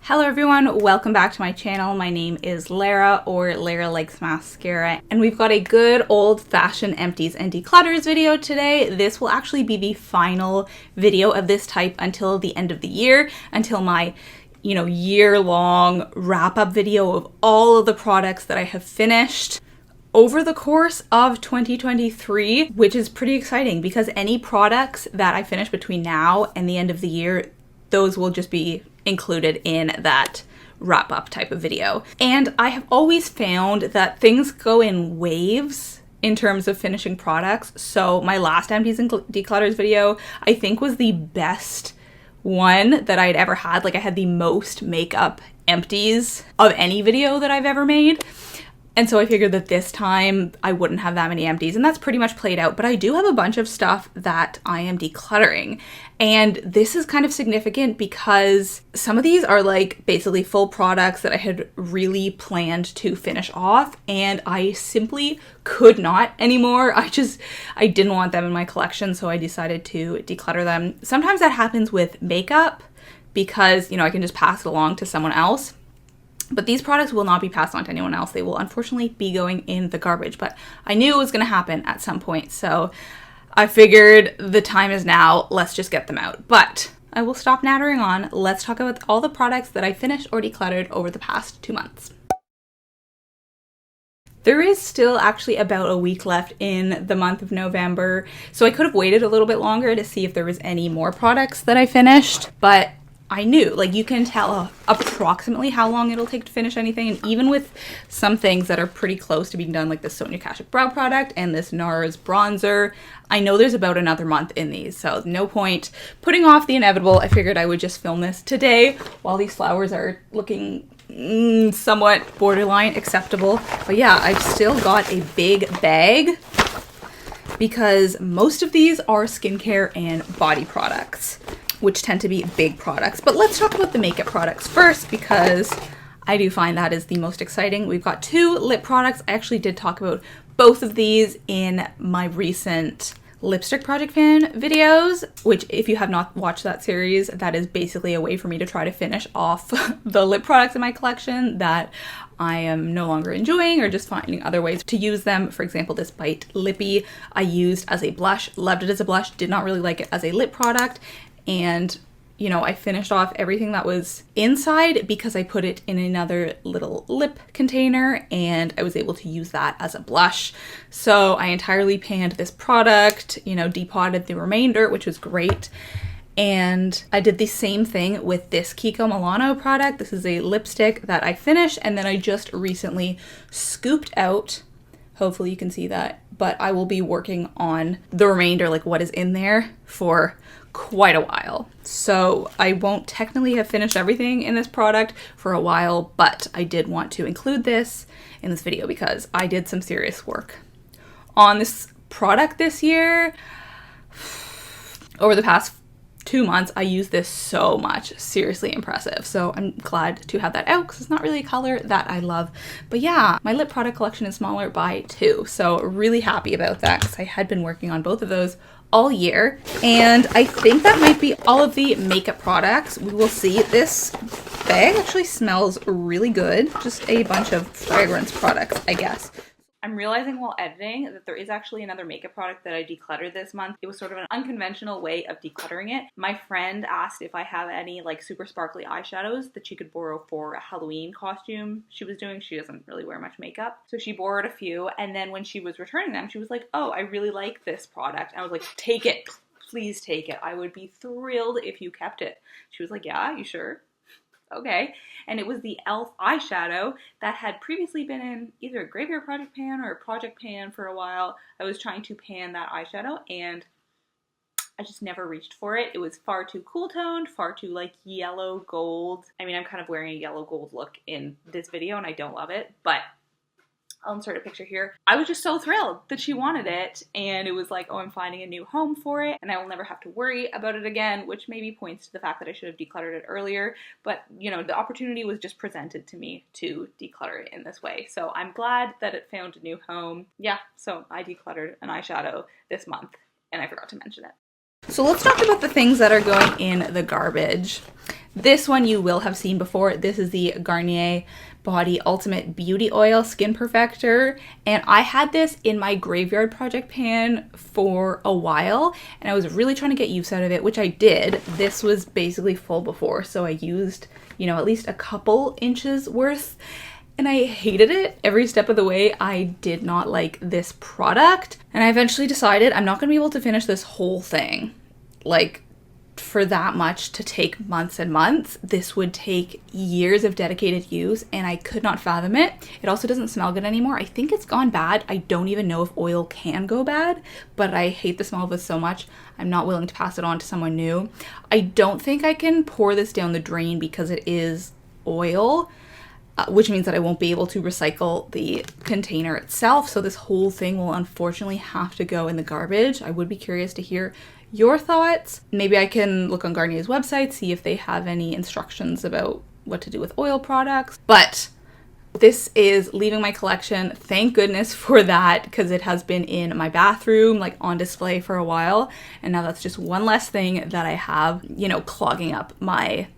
Hello everyone, welcome back to my channel. My name is Lara, or Lara Likes Mascara, and we've got a good old-fashioned empties and declutters video today. This will actually be the final video of this type until the end of the year, until my year-long wrap-up video of all of the products that I have finished over the course of 2023, which is pretty exciting because any products that I finish between now and the end of the year, those will just be included in that wrap up type of video. And I have always found that things go in waves in terms of finishing products. So my last empties and declutters video, I think, was the best one that I'd ever had. Like, I had the most makeup empties of any video that I've ever made. And so I figured that this time I wouldn't have that many empties, and that's pretty much played out. But I do have a bunch of stuff that I am decluttering. And this is kind of significant because some of these are like basically full products that I had really planned to finish off, and I simply could not anymore. I didn't want them in my collection, so I decided to declutter them. Sometimes that happens with makeup because, I can just pass it along to someone else. But these products will not be passed on to anyone else. They will unfortunately be going in the garbage. But I knew it was going to happen at some point. So I figured the time is now. Let's just get them out. But I will stop nattering on. Let's talk about all the products that I finished or decluttered over the past 2 months. There is still actually about a week left in the month of November. So I could have waited a little bit longer to see if there was any more products that I finished. But I knew, you can tell approximately how long it'll take to finish anything. And even with some things that are pretty close to being done, like the Sonia Kashuk brow product and this NARS bronzer, I know there's about another month in these. So no point putting off the inevitable. I figured I would just film this today while these flowers are looking somewhat borderline acceptable. But yeah, I've still got a big bag because most of these are skincare and body products, which tend to be big products. But let's talk about the makeup products first because I do find that is the most exciting. We've got 2 lip products. I actually did talk about both of these in my recent lipstick project fan videos, which if you have not watched that series, that is basically a way for me to try to finish off the lip products in my collection that I am no longer enjoying, or just finding other ways to use them. For example, this Bite Lippy I used as a blush, loved it as a blush, did not really like it as a lip product. And, I finished off everything that was inside because I put it in another little lip container and I was able to use that as a blush. So I entirely panned this product, depotted the remainder, which was great. And I did the same thing with this Kiko Milano product. This is a lipstick that I finished and then I just recently scooped out. Hopefully you can see that, but I will be working on the remainder, like what is in there, for quite a while. So I won't technically have finished everything in this product for a while, but I did want to include this in this video because I did some serious work on this product this year. Over the past 2 months, I used this so much. Seriously impressive. So I'm glad to have that out because it's not really a color that I love. But yeah, my lip product collection is smaller by 2. So really happy about that because I had been working on both of those all year. And I think that might be all of the makeup products. We will see. This bag actually smells really good. Just a bunch of fragrance products, I guess. I'm realizing while editing that there is actually another makeup product that I decluttered this month. It was sort of an unconventional way of decluttering it. My friend asked if I have any super sparkly eyeshadows that she could borrow for a Halloween costume she was doing. She doesn't really wear much makeup. So she borrowed a few, and then when she was returning them, she was like, oh, I really like this product. And I was like, take it. Please take it. I would be thrilled if you kept it. She was like, yeah, you sure? Okay. And it was the e.l.f. eyeshadow that had previously been in either a Graveyard Project pan or a Project pan for a while. I was trying to pan that eyeshadow and I just never reached for it. It was far too cool toned, far too yellow gold. I mean, I'm kind of wearing a yellow gold look in this video and I don't love it, but I'll insert a picture here. I was just so thrilled that she wanted it, and it was like, oh, I'm finding a new home for it, and I will never have to worry about it again, which maybe points to the fact that I should have decluttered it earlier, but, the opportunity was just presented to me to declutter it in this way, so I'm glad that it found a new home. Yeah, so I decluttered an eyeshadow this month, and I forgot to mention it. So let's talk about the things that are going in the garbage. This one you will have seen before. This is the Garnier Body Ultimate Beauty Oil Skin Perfector, and I had this in my graveyard project pan for a while, and I was really trying to get use out of it, which I did. This was basically full before, so I used, you know, at least a couple inches worth, and I hated it every step of the way. I did not like this product, and I eventually decided I'm not going to be able to finish this whole thing. Like, for that much to take months and months, this would take years of dedicated use, and I could not fathom it. It also doesn't smell good anymore. I think it's gone bad. I don't even know if oil can go bad, but I hate the smell of this so much. I'm not willing to pass it on to someone new. I don't think I can pour this down the drain because it is oil, which means that I won't be able to recycle the container itself. So this whole thing will unfortunately have to go in the garbage. I would be curious to hear your thoughts. Maybe I can look on Garnier's website, see if they have any instructions about what to do with oil products. But this is leaving my collection. Thank goodness for that, because it has been in my bathroom, like on display for a while. And now that's just one less thing that I have, you know, clogging up my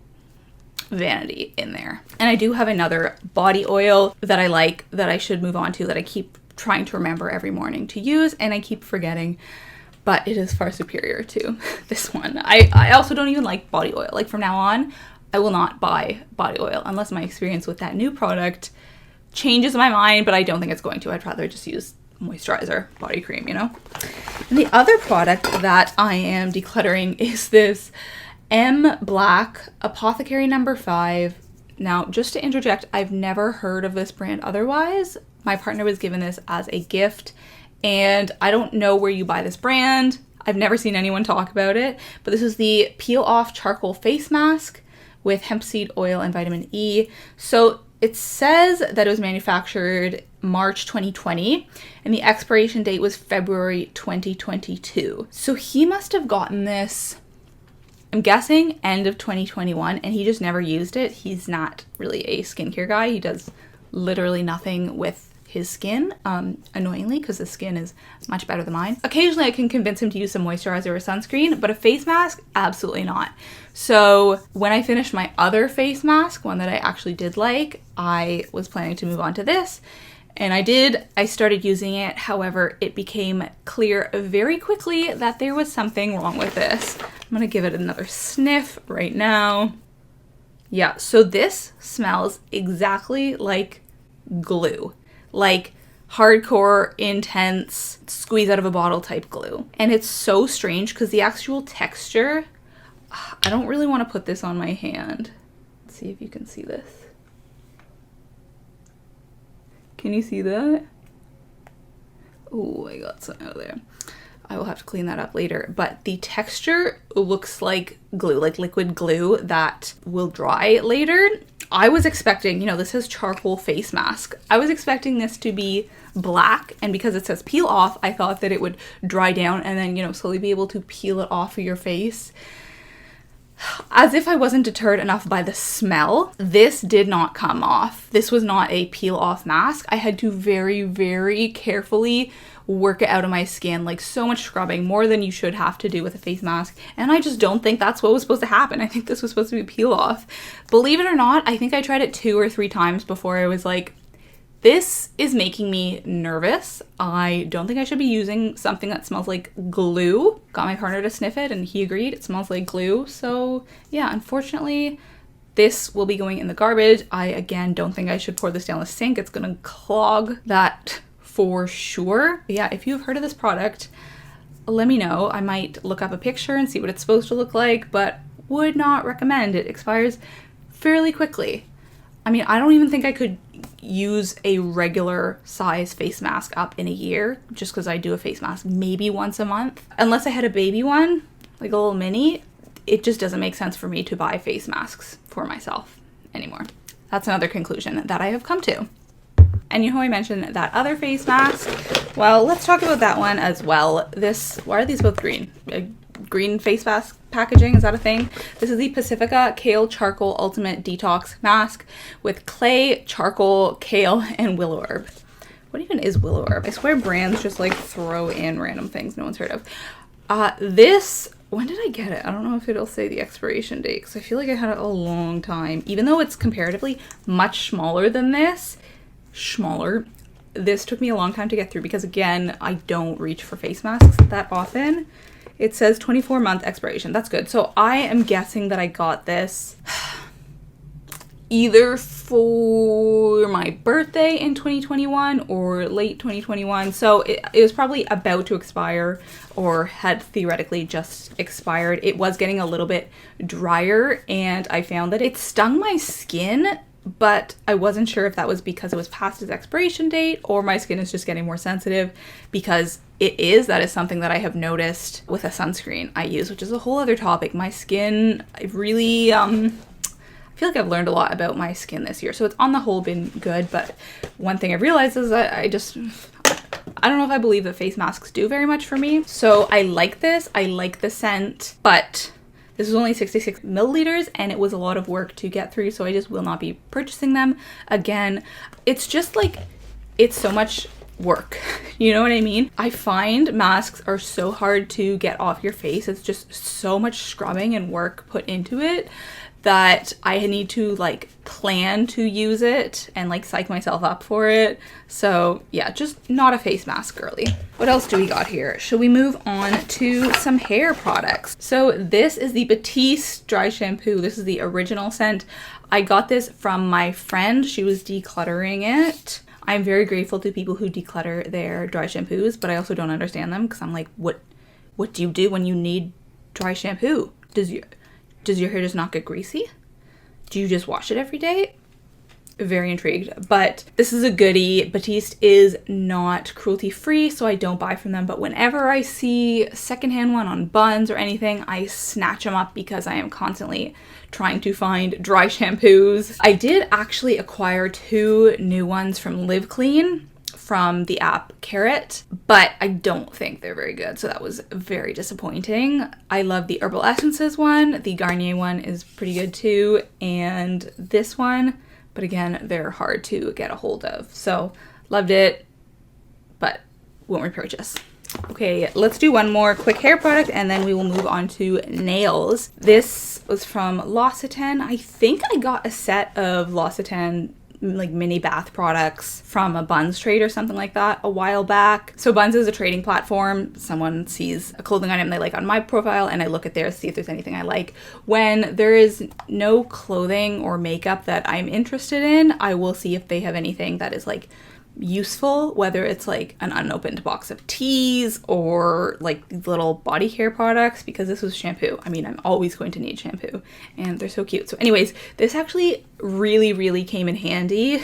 vanity in there. And I do have another body oil that I like, that I should move on to, that I keep trying to remember every morning to use, and I keep forgetting. But it is far superior to this one. I also don't even like body oil. Like, from now on, I will not buy body oil unless my experience with that new product changes my mind, but I don't think it's going to. I'd rather just use moisturizer, body cream, you know? And the other product that I am decluttering is this M Black Apothecary No. 5. Now, just to interject, I've never heard of this brand otherwise. My partner was given this as a gift, and I don't know where you buy this brand. I've never seen anyone talk about it, but this is the Peel Off Charcoal Face Mask with hemp seed oil and vitamin E. So it says that it was manufactured March 2020, and the expiration date was February 2022. So he must have gotten this, I'm guessing, end of 2021, and he just never used it. He's not really a skincare guy. He does literally nothing with his skin, annoyingly, because his skin is much better than mine. Occasionally I can convince him to use some moisturizer or sunscreen, but a face mask, absolutely not. So when I finished my other face mask, one that I actually did like, I was planning to move on to this, and I did. I started using it. However, it became clear very quickly that there was something wrong with this. I'm gonna give it another sniff right now. Yeah, so this smells exactly like glue. Like hardcore, intense, squeeze out of a bottle type glue. And it's so strange because the actual texture, I don't really want to put this on my hand. Let's see if you can see this. Can you see that? Oh, I got some out of there. I will have to clean that up later. But the texture looks like glue, like liquid glue that will dry later. I was expecting, you know, this says charcoal face mask. I was expecting this to be black, and because it says peel off, I thought that it would dry down and then, you know, slowly be able to peel it off of your face. As if I wasn't deterred enough by the smell, this did not come off. This was not a peel off mask. I had to very, very carefully work it out of my skin, like so much scrubbing, more than you should have to do with a face mask. And I just don't think that's what was supposed to happen. I think this was supposed to be peel off. Believe it or not, I think I tried it 2 or 3 times before I was like, this is making me nervous. I don't think I should be using something that smells like glue. Got my partner to sniff it and he agreed it smells like glue. So yeah, unfortunately, this will be going in the garbage. I, again, don't think I should pour this down the sink. It's gonna clog that for sure. But yeah, if you've heard of this product, let me know. I might look up a picture and see what it's supposed to look like, but would not recommend. It expires fairly quickly. I mean, I don't even think I could use a regular size face mask up in a year, just because I do a face mask maybe once a month. Unless I had a baby one, like a little mini, it just doesn't make sense for me to buy face masks for myself anymore. That's another conclusion that I have come to. And you know how I mentioned that other face mask? Well, let's talk about that one as well. Why are these both green? Green face mask packaging, is that a thing? This is the Pacifica Kale Charcoal Ultimate Detox Mask with clay, charcoal, kale, and willow herb. What even is willow herb? I swear brands just like throw in random things no one's heard of. This when did I get it? I don't know if it'll say the expiration date because I feel like I had it a long time. Even though it's comparatively much smaller than this, this took me a long time to get through because, again, I don't reach for face masks that often. It says 24-month expiration. That's good. So I am guessing that I got this either for my birthday in 2021 or late 2021. So it was probably about to expire or had theoretically just expired. It was getting a little bit drier and I found that it stung my skin, but I wasn't sure if that was because it was past its expiration date or my skin is just getting more sensitive, because that is something that I have noticed with a sunscreen I use, which is a whole other topic. My skin, I really, I feel like I've learned a lot about my skin this year. So it's on the whole been good, but one thing I've realized is that I don't know if I believe that face masks do very much for me. So I like this, I like the scent, but this was only 66 milliliters and it was a lot of work to get through, so I just will not be purchasing them again. It's just like, it's so much work. You know what I mean? I find masks are so hard to get off your face. It's just so much scrubbing and work put into it that I need to like plan to use it and like psych myself up for it. So yeah, just not a face mask girly. What else do we got here? Should we move on to some hair products? So this is the Batiste dry shampoo. This is the original scent. I got this from my friend. She was decluttering it. I'm very grateful to people who declutter their dry shampoos, but I also don't understand them because I'm like, what do you do when you need dry shampoo? Does your hair just not get greasy? Do you just wash it every day? Very intrigued, but this is a goodie. Batiste is not cruelty free, so I don't buy from them, but whenever I see a secondhand one on buns or anything, I snatch them up because I am constantly trying to find dry shampoos. I did actually acquire 2 new ones from Live Clean from the app Curate, but I don't think they're very good, so that was very disappointing. I love the Herbal Essences one. The Garnier one is pretty good too, and this one, but again, they're hard to get a hold of. So loved it, but won't repurchase. Okay, let's do one more quick hair product and then we will move on to nails. This was from L'Occitane. I think I got a set of L'Occitane like mini bath products from a Buns trade or something like that a while back. So Buns is a trading platform. Someone sees a clothing item they like on my profile and I look at theirs to see if there's anything I like. When there is no clothing or makeup that I'm interested in, I will see if they have anything that is like useful, whether it's like an unopened box of teas or like little body care products, because this was shampoo. I mean, I'm always going to need shampoo and they're so cute. So anyways, this actually really came in handy.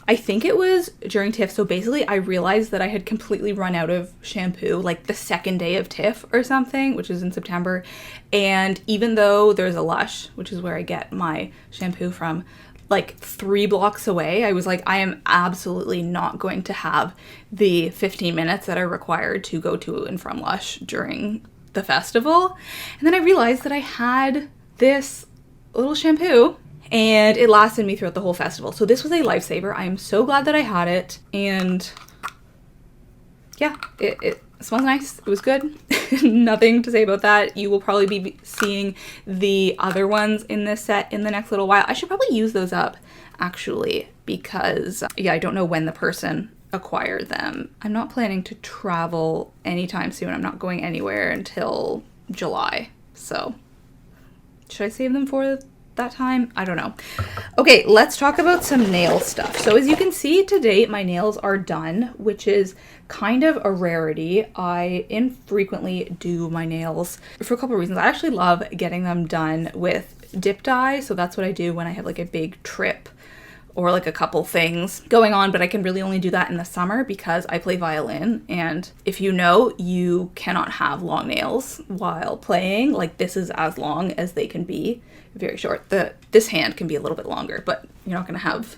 I think it was during TIFF. So basically I realized that I had completely run out of shampoo like the second day of TIFF or something, which is in September. And even though there's a Lush, which is where I get my shampoo from, like 3 blocks away, I was like, I am absolutely not going to have the 15 minutes that are required to go to and from Lush during the festival. And then I realized that I had this little shampoo and it lasted me throughout the whole festival. So this was a lifesaver. I am so glad that I had it. And yeah, it smells nice. It was good. Nothing to say about that. You will probably be seeing the other ones in this set in the next little while. I should probably use those up actually because yeah, I don't know when the person acquired them. I'm not planning to travel anytime soon. I'm not going anywhere until July. So should I save them for that time? I don't know. Okay, let's talk about some nail stuff. So as you can see to date, my nails are done, which is kind of a rarity. I infrequently do my nails for a couple of reasons. I actually love getting them done with dip dye. So that's what I do when I have like a big trip or like a couple things going on, but I can really only do that in the summer because I play violin. And if you know, you cannot have long nails while playing. Like this is as long as they can be, very short. This hand can be a little bit longer, but you're not gonna have,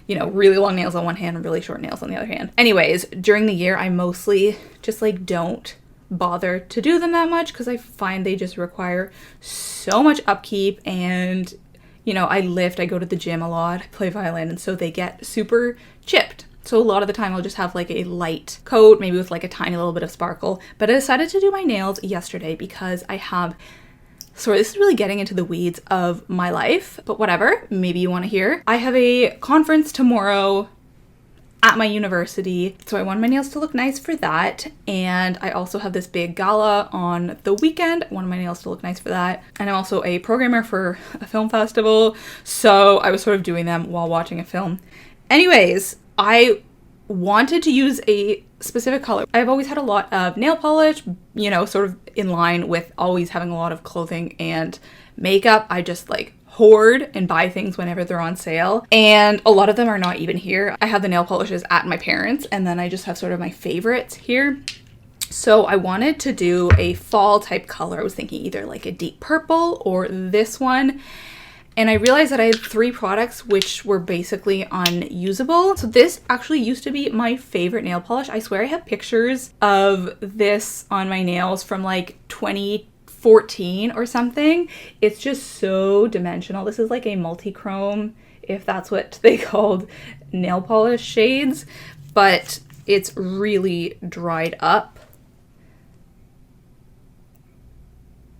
you know, really long nails on one hand and really short nails on the other hand. Anyways, during the year, I mostly just like don't bother to do them that much because I find they just require so much upkeep and you know, I lift, I go to the gym a lot, I play violin, and so they get super chipped. So a lot of the time I'll just have like a light coat, maybe with like a tiny little bit of sparkle. But I decided to do my nails yesterday because I have, sorry, this is really getting into the weeds of my life, but whatever, maybe you want to hear. I have a conference tomorrow at my university, so I wanted my nails to look nice for that. And I also have this big gala on the weekend. I wanted my nails to look nice for that. And I'm also a programmer for a film festival, so I was sort of doing them while watching a film. Anyways, I wanted to use a specific color. I've always had a lot of nail polish, you know, sort of in line with always having a lot of clothing and makeup. I just like hoard and buy things whenever they're on sale, and a lot of them are not even here. I have the nail polishes at my parents', and then I just have sort of my favorites here. So I wanted to do a fall type color. I was thinking either like a deep purple or this one. And I realized that I had 3 products which were basically unusable. So this actually used to be my favorite nail polish. I swear I have pictures of this on my nails from like 2014 or something. It's just so dimensional. This is like a multi-chrome, if that's what they called nail polish shades, but it's really dried up.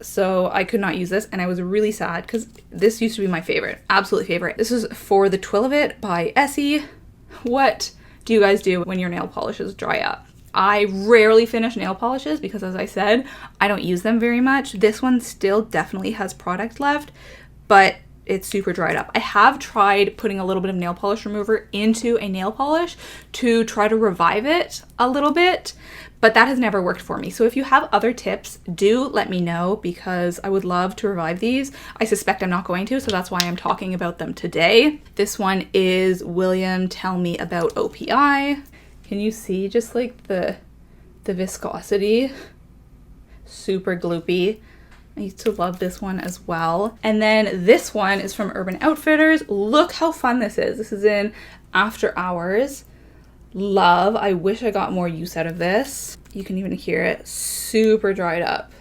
So I could not use this, and I was really sad because this used to be my favorite, absolute favorite. This is for the Twill of It by Essie. What do you guys do when your nail polishes dry up? I rarely finish nail polishes because, as I said, I don't use them very much. This one still definitely has product left, but it's super dried up. I have tried putting a little bit of nail polish remover into a nail polish to try to revive it a little bit, but that has never worked for me. So if you have other tips, do let me know because I would love to revive these. I suspect I'm not going to, so that's why I'm talking about them today. This one is William Tell Me About OPI. Can you see just like the viscosity? Super gloopy. I used to love this one as well. And then this one is from Urban Outfitters. Look how fun this is. This is in After Hours. Love. I wish I got more use out of this. You can even hear it. Super dried up.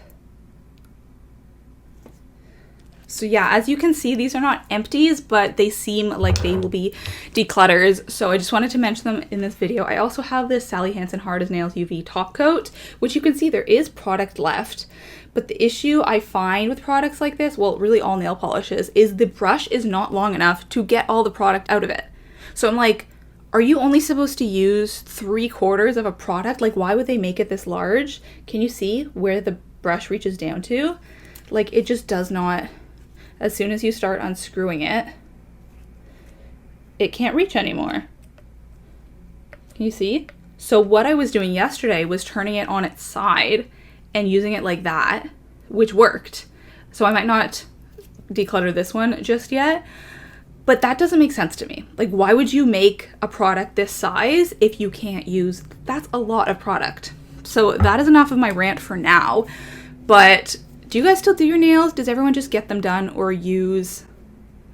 So yeah, as you can see, these are not empties, but they seem like they will be declutters. So I just wanted to mention them in this video. I also have this Sally Hansen Hard as Nails UV top coat, which you can see there is product left. But the issue I find with products like this, well, really all nail polishes, is the brush is not long enough to get all the product out of it. So I'm like, are you only supposed to use 3/4 of a product? Like, why would they make it this large? Can you see where the brush reaches down to? Like, it just does not, as soon as you start unscrewing it, it can't reach anymore. Can you see? So what I was doing yesterday was turning it on its side and using it like that, which worked. So I might not declutter this one just yet, but that doesn't make sense to me. Like, why would you make a product this size if you can't use, that's a lot of product. So that is enough of my rant for now. But do you guys still do your nails? Does everyone just get them done or use,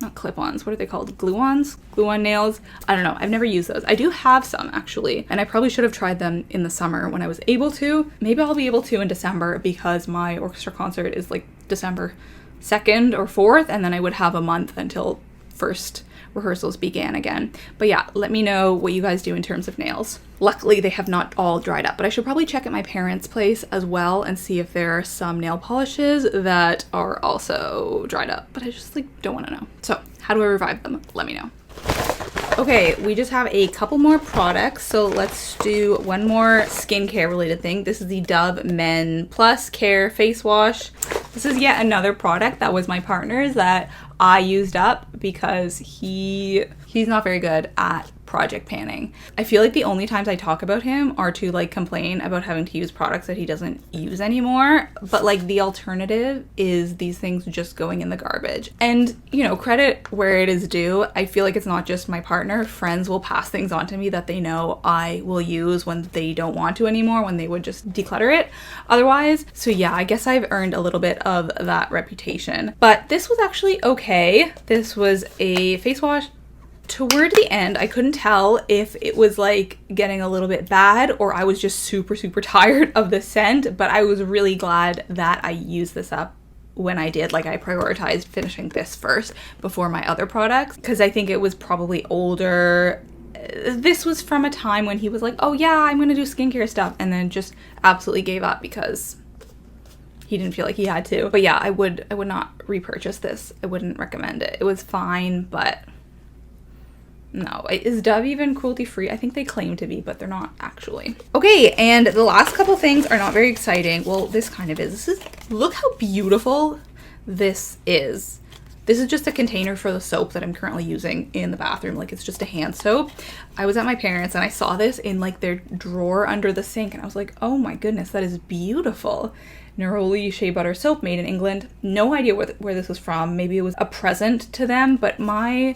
not clip-ons, what are they called? Glue-ons? Glue-on nails? I don't know. I've never used those. I do have some actually, and I probably should have tried them in the summer when I was able to. Maybe I'll be able to in December because my orchestra concert is like December 2nd or 4th, and then I would have a month until first rehearsals began again. But yeah, let me know what you guys do in terms of nails. Luckily, they have not all dried up, but I should probably check at my parents' place as well and see if there are some nail polishes that are also dried up, but I just like don't want to know. So how do I revive them? Let me know. Okay, we just have a couple more products, so let's do one more skincare related thing. This is the Dove Men Plus Care Face Wash. This is yet another product that was my partner's that I used up because he's not very good at project panning. I feel like the only times I talk about him are to like complain about having to use products that he doesn't use anymore, but like the alternative is these things just going in the garbage. And you know, credit where it is due, I feel like it's not just my partner. Friends will pass things on to me that they know I will use when they don't want to anymore, when they would just declutter it otherwise. So yeah, I guess I've earned a little bit of that reputation. But this was actually okay. This was a face wash. Toward the end, I couldn't tell if it was like getting a little bit bad or I was just super tired of the scent, but I was really glad that I used this up when I did. Like, I prioritized finishing this first before my other products because I think it was probably older this was from a time when he was like, oh yeah, I'm gonna do skincare stuff, and then just absolutely gave up because he didn't feel like he had to. But yeah, I would not repurchase this. I wouldn't recommend it. It was fine, but no. Is Dove even cruelty free? I think they claim to be, but they're not actually. Okay, and the last couple things are not very exciting. Well, this kind of is. Look how beautiful this is. This is just a container for the soap that I'm currently using in the bathroom. Like, it's just a hand soap. I was at my parents' and I saw this in like their drawer under the sink, and I was like, oh my goodness, that is beautiful. Neroli Shea Butter soap, made in England. No idea where this was from. Maybe it was a present to them, but my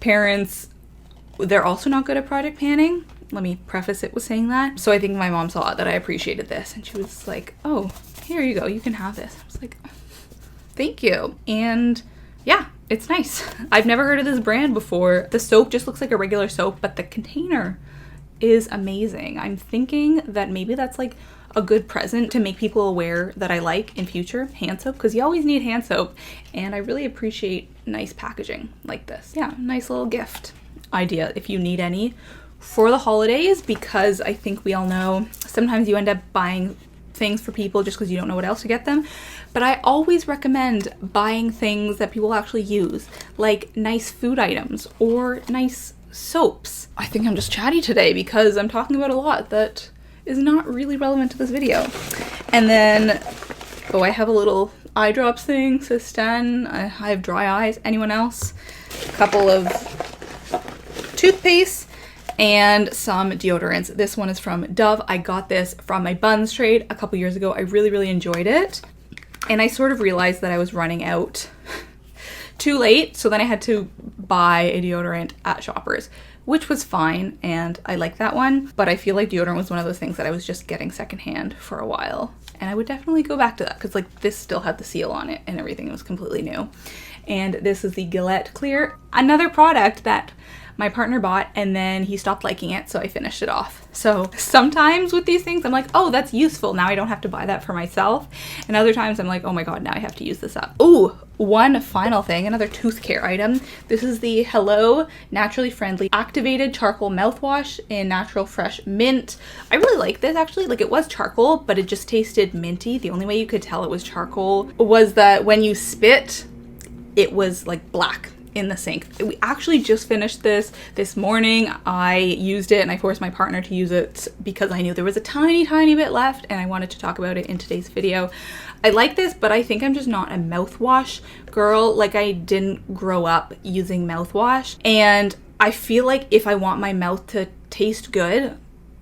parents, they're also not good at project panning. Let me preface it with saying that. So I think my mom saw that I appreciated this, and she was like, oh, here you go, you can have this. I was like, thank you. And yeah, it's nice. I've never heard of this brand before. The soap just looks like a regular soap, but the container is amazing. I'm thinking that maybe that's like a good present to make people aware that I like in future hand soap, because you always need hand soap, and I really appreciate nice packaging like this. Yeah, nice little gift idea if you need any for the holidays, because I think we all know sometimes you end up buying things for people just because you don't know what else to get them. But I always recommend buying things that people actually use, like nice food items or nice soaps. I think I'm just chatty today because I'm talking about a lot that is not really relevant to this video. And then, oh, I have a little eye drops thing, says Stan. I have dry eyes. Anyone else? A couple of toothpaste and some deodorants. This one is from Dove. I got this from my buns trade a couple years ago. I really enjoyed it. And I sort of realized that I was running out too late. So then I had to buy a deodorant at Shoppers, which was fine. And I like that one. But I feel like deodorant was one of those things that I was just getting secondhand for a while. And I would definitely go back to that because like this still had the seal on it and everything was completely new. And this is the Gillette Clear, another product that my partner bought and then he stopped liking it, so I finished it off. So sometimes with these things I'm like, oh, that's useful, now I don't have to buy that for myself. And other times I'm like, oh my god, now I have to use this up. Ooh, one final thing, another tooth care item. This is the Hello Naturally Friendly Activated Charcoal Mouthwash in Natural Fresh Mint. I really like this actually. Like, it was charcoal, but it just tasted minty. The only way you could tell it was charcoal was that when you spit, it was like black in the sink. We actually just finished this morning. I used it and I forced my partner to use it because I knew there was a tiny bit left and I wanted to talk about it in today's video. I like this, but I think I'm just not a mouthwash girl. Like, I didn't grow up using mouthwash, and I feel like if I want my mouth to taste good,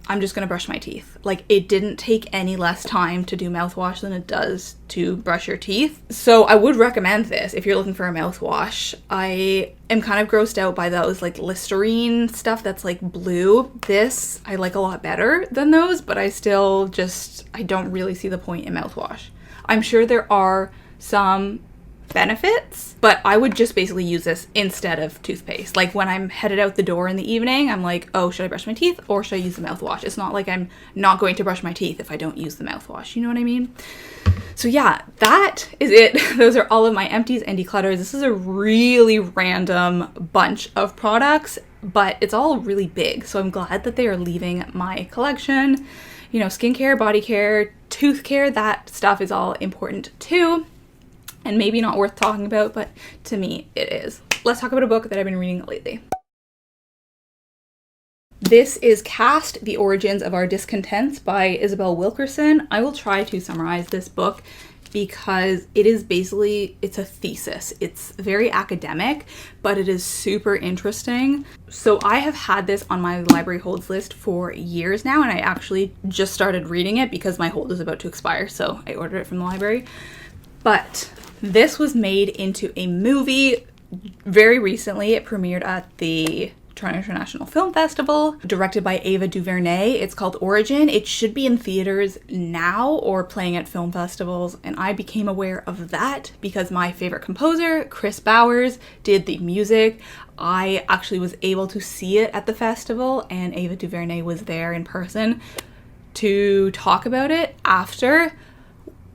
I'm just gonna brush my teeth. Like, it didn't take any less time to do mouthwash than it does to brush your teeth. So I would recommend this if you're looking for a mouthwash. I am kind of grossed out by those like Listerine stuff that's like blue. This I like a lot better than those, but I still I don't really see the point in mouthwash. I'm sure there are some benefits, but I would just basically use this instead of toothpaste. Like, when I'm headed out the door in the evening, I'm like, oh, should I brush my teeth or should I use the mouthwash? It's not like I'm not going to brush my teeth if I don't use the mouthwash, you know what I mean? So yeah, that is it. Those are all of my empties and declutters. This is a really random bunch of products, but it's all really big, so I'm glad that they are leaving my collection. You know, skincare, body care, tooth care, that stuff is all important too. And maybe not worth talking about, but to me it is. Let's talk about a book that I've been reading lately. This is Cast: The Origins of Our Discontents by Isabel Wilkerson. I will try to summarize this book because it is basically, it's a thesis. It's very academic, but it is super interesting. So I have had this on my library holds list for years now, and I actually just started reading it because my hold is about to expire, so I ordered it from the library. But this was made into a movie very recently. It premiered at the Toronto International Film Festival, directed by Ava DuVernay. It's called Origin. It should be in theaters now or playing at film festivals, and I became aware of that because my favorite composer, Chris Bowers, did the music. I actually was able to see it at the festival, and Ava DuVernay was there in person to talk about it after.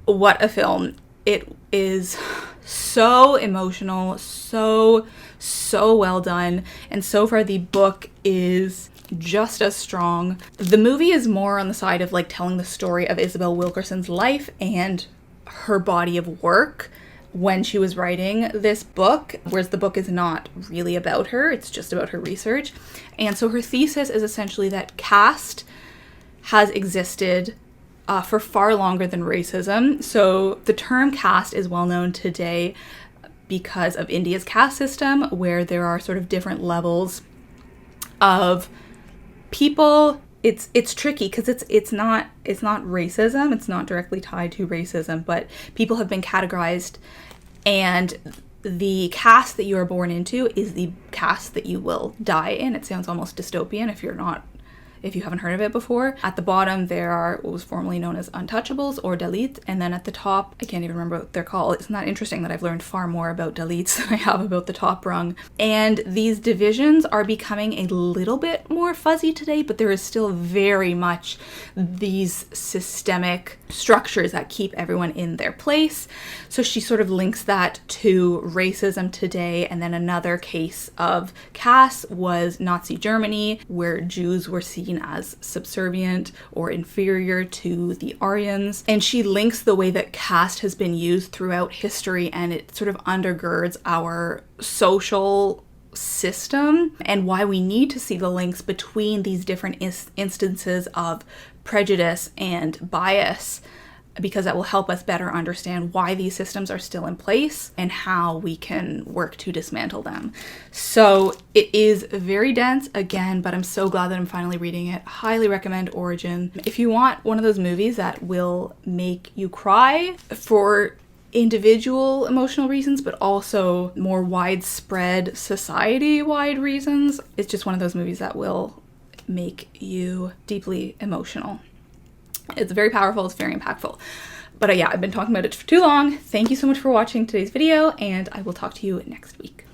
What a film. It is so emotional, so So well done. And so far the book is just as strong. The movie is more on the side of like telling the story of Isabel Wilkerson's life and her body of work when she was writing this book, whereas the book is not really about her, it's just about her research. And so her thesis is essentially that caste has existed for far longer than racism. So the term caste is well known today because of India's caste system, where there are sort of different levels of people. It's tricky because it's not racism. It's not directly tied to racism, but people have been categorized, and the caste that you are born into is the caste that you will die in. It sounds almost dystopian if you haven't heard of it before. At the bottom, there are what was formerly known as untouchables or Dalits, and then at the top, I can't even remember what they're called. It's not interesting that I've learned far more about Dalits than I have about the top rung. And these divisions are becoming a little bit more fuzzy today, but there is still very much these systemic structures that keep everyone in their place. So she sort of links that to racism today. And then another case of caste was Nazi Germany, where Jews were seen as subservient or inferior to the Aryans. And she links the way that caste has been used throughout history, and it sort of undergirds our social system and why we need to see the links between these different instances of prejudice and bias, because that will help us better understand why these systems are still in place and how we can work to dismantle them. So it is very dense again, but I'm so glad that I'm finally reading it. Highly recommend Origin. If you want one of those movies that will make you cry for individual emotional reasons, but also more widespread society-wide reasons, it's just one of those movies that will make you deeply emotional. It's very powerful, it's very impactful. But yeah, I've been talking about it for too long. Thank you so much for watching today's video, and I will talk to you next week.